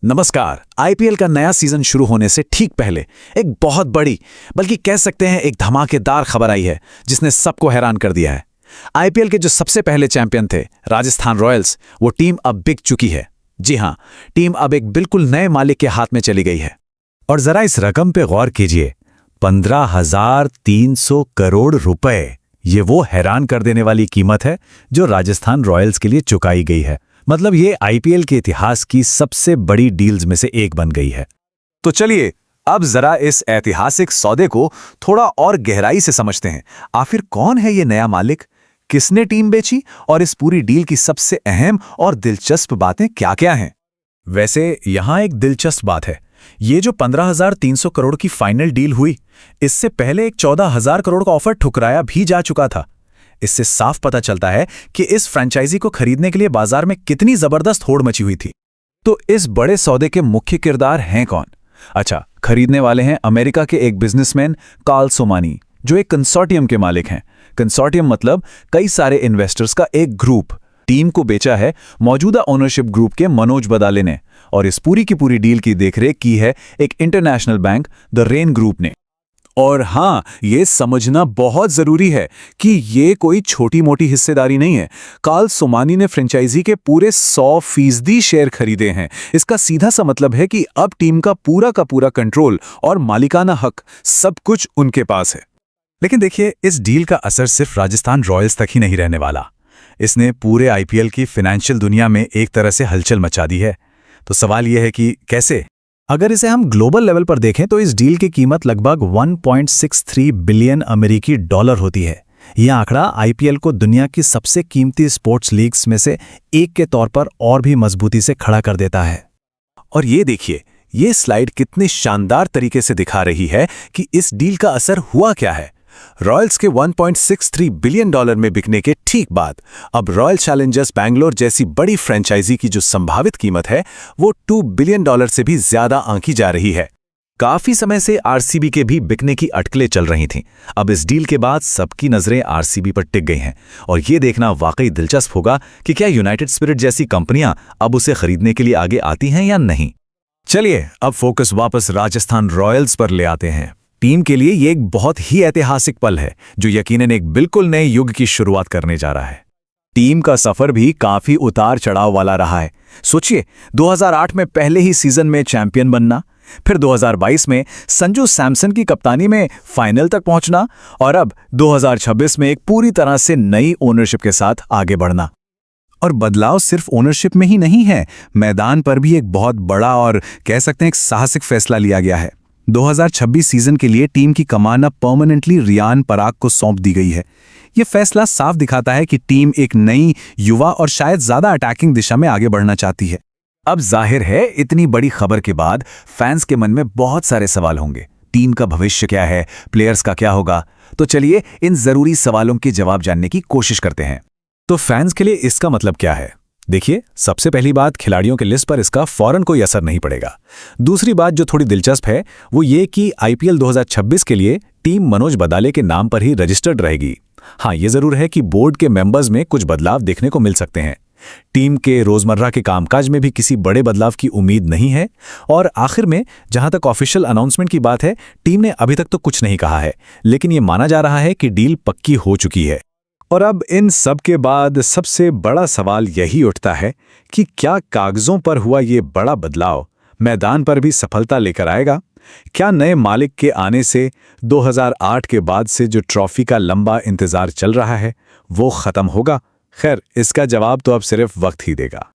नमस्कार। आईपीएल का नया सीजन शुरू होने से ठीक पहले एक बहुत बड़ी, बल्कि कह सकते हैं एक धमाकेदार खबर आई है जिसने सबको हैरान कर दिया है। आईपीएल के जो सबसे पहले चैंपियन थे राजस्थान रॉयल्स, वो टीम अब बिक चुकी है। जी हां, टीम अब एक बिल्कुल नए मालिक के हाथ में चली गई है। और जरा इस रकम पे गौर कीजिए, 15,300 करोड़ रुपए। ये वो हैरान कर देने वाली कीमत है जो राजस्थान रॉयल्स के लिए चुकाई गई है। मतलब ये आईपीएल के इतिहास की सबसे बड़ी डील्स में से एक बन गई है। तो चलिए अब जरा इस ऐतिहासिक सौदे को थोड़ा और गहराई से समझते हैं। आखिर कौन है ये नया मालिक, किसने टीम बेची और इस पूरी डील की सबसे अहम और दिलचस्प बातें क्या-क्या हैं। वैसे यहां एक दिलचस्प बात है, ये जो 15,300 करोड़ की फाइनल डील हुई, इससे पहले एक 14,000 करोड़ का ऑफर ठुकराया भी जा चुका था। इससे साफ पता चलता है कि इस फ्रेंचाइजी को खरीदने के लिए बाजार में कितनी जबरदस्त होड़ मची हुई थी। तो इस बड़े सौदे के मुख्य किरदार हैं कौन? अच्छा, खरीदने वाले हैं अमेरिका के एक बिजनेसमैन कार्ल सोमानी, जो एक कंसोर्टियम के मालिक हैं। कंसोर्टियम मतलब कई सारे इन्वेस्टर्स का एक ग्रुप। टीम को बेचा है मौजूदा ओनरशिप ग्रुप के मनोज बदाले ने, और इस पूरी की पूरी डील की देखरेख की है एक international bank the rain group ने। और हां, ये समझना बहुत जरूरी है कि ये कोई छोटी मोटी हिस्सेदारी नहीं है। कार्ल सोमानी ने फ्रेंचाइजी के पूरे 100% शेयर खरीदे हैं। इसका सीधा सा मतलब है कि अब टीम का पूरा कंट्रोल और मालिकाना हक सब कुछ उनके पास है। लेकिन देखिए, इस डील का असर सिर्फ राजस्थान रॉयल्स तक ही नहीं रहने वाला। इसने पूरे आईपीएल की फाइनेंशियल दुनिया में एक तरह से हलचल मचा दी है। तो सवाल यह है कि कैसे? अगर इसे हम ग्लोबल लेवल पर देखें तो इस डील की कीमत लगभग 1.63 बिलियन अमेरिकी डॉलर होती है। यह आंकड़ा आईपीएल को दुनिया की सबसे कीमती स्पोर्ट्स लीग्स में से एक के तौर पर और भी मजबूती से खड़ा कर देता है। और ये देखिए, ये स्लाइड कितने शानदार तरीके से दिखा रही है कि इस डील का असर हुआ क्या है। रॉयल्स के 1.63 बिलियन डॉलर में बिकने के ठीक बाद अब रॉयल चैलेंजर्स बैंगलोर जैसी बड़ी फ्रेंचाइजी की जो संभावित कीमत है वो 2 बिलियन डॉलर से भी ज्यादा आंकी जा रही है। काफी समय से आरसीबी के भी बिकने की अटकलें चल रही थीं। अब इस डील के बाद सबकी नजरें आरसीबी पर टिक गई हैं, और ये देखना वाकई दिलचस्प होगा कि क्या यूनाइटेड स्पिरिट जैसी कंपनियां अब उसे खरीदने के लिए आगे आती हैं या नहीं। चलिए अब फोकस वापस राजस्थान रॉयल्स पर ले आते हैं। टीम के लिए ये एक बहुत ही ऐतिहासिक पल है जो यकीनन एक बिल्कुल नए युग की शुरुआत करने जा रहा है। टीम का सफर भी काफी उतार चढ़ाव वाला रहा है। सोचिए, 2008 में पहले ही सीजन में चैंपियन बनना, फिर 2022 में संजू सैमसन की कप्तानी में फाइनल तक पहुंचना, और अब 2026 में एक पूरी तरह से नई ओनरशिप के साथ आगे बढ़ना। और बदलाव सिर्फ ओनरशिप में ही नहीं है, मैदान पर भी एक बहुत बड़ा और कह सकते हैं एक साहसिक फैसला लिया गया है। 2026 सीजन के लिए टीम की कमान अब परमानेंटली रियान पराग को सौंप दी गई है। यह फैसला साफ दिखाता है कि टीम एक नई, युवा और शायद ज्यादा अटैकिंग दिशा में आगे बढ़ना चाहती है। अब जाहिर है, इतनी बड़ी खबर के बाद फैंस के मन में बहुत सारे सवाल होंगे। टीम का भविष्य क्या है, प्लेयर्स का क्या होगा? तो चलिए इन जरूरी सवालों के जवाब जानने की कोशिश करते हैं। तो फैंस के लिए इसका मतलब क्या है? देखिए, सबसे पहली बात, खिलाड़ियों के लिस्ट पर इसका फौरन कोई असर नहीं पड़ेगा। दूसरी बात जो थोड़ी दिलचस्प है वो ये कि आईपीएल 2026 के लिए टीम मनोज बदाले के नाम पर ही रजिस्टर्ड रहेगी। हाँ, ये जरूर है कि बोर्ड के मेंबर्स में कुछ बदलाव देखने को मिल सकते हैं। टीम के रोजमर्रा के कामकाज में भी किसी बड़े बदलाव की उम्मीद नहीं है। और आखिर में जहां तक ऑफिशियल अनाउंसमेंट की बात है, टीम ने अभी तक तो कुछ नहीं कहा है, लेकिन ये माना जा रहा है कि डील पक्की हो चुकी है। और अब इन सब के बाद सबसे बड़ा सवाल यही उठता है कि क्या कागजों पर हुआ ये बड़ा बदलाव मैदान पर भी सफलता लेकर आएगा? क्या नए मालिक के आने से 2008 के बाद से जो ट्रॉफी का लंबा इंतजार चल रहा है वो खत्म होगा? खैर, इसका जवाब तो अब सिर्फ वक्त ही देगा।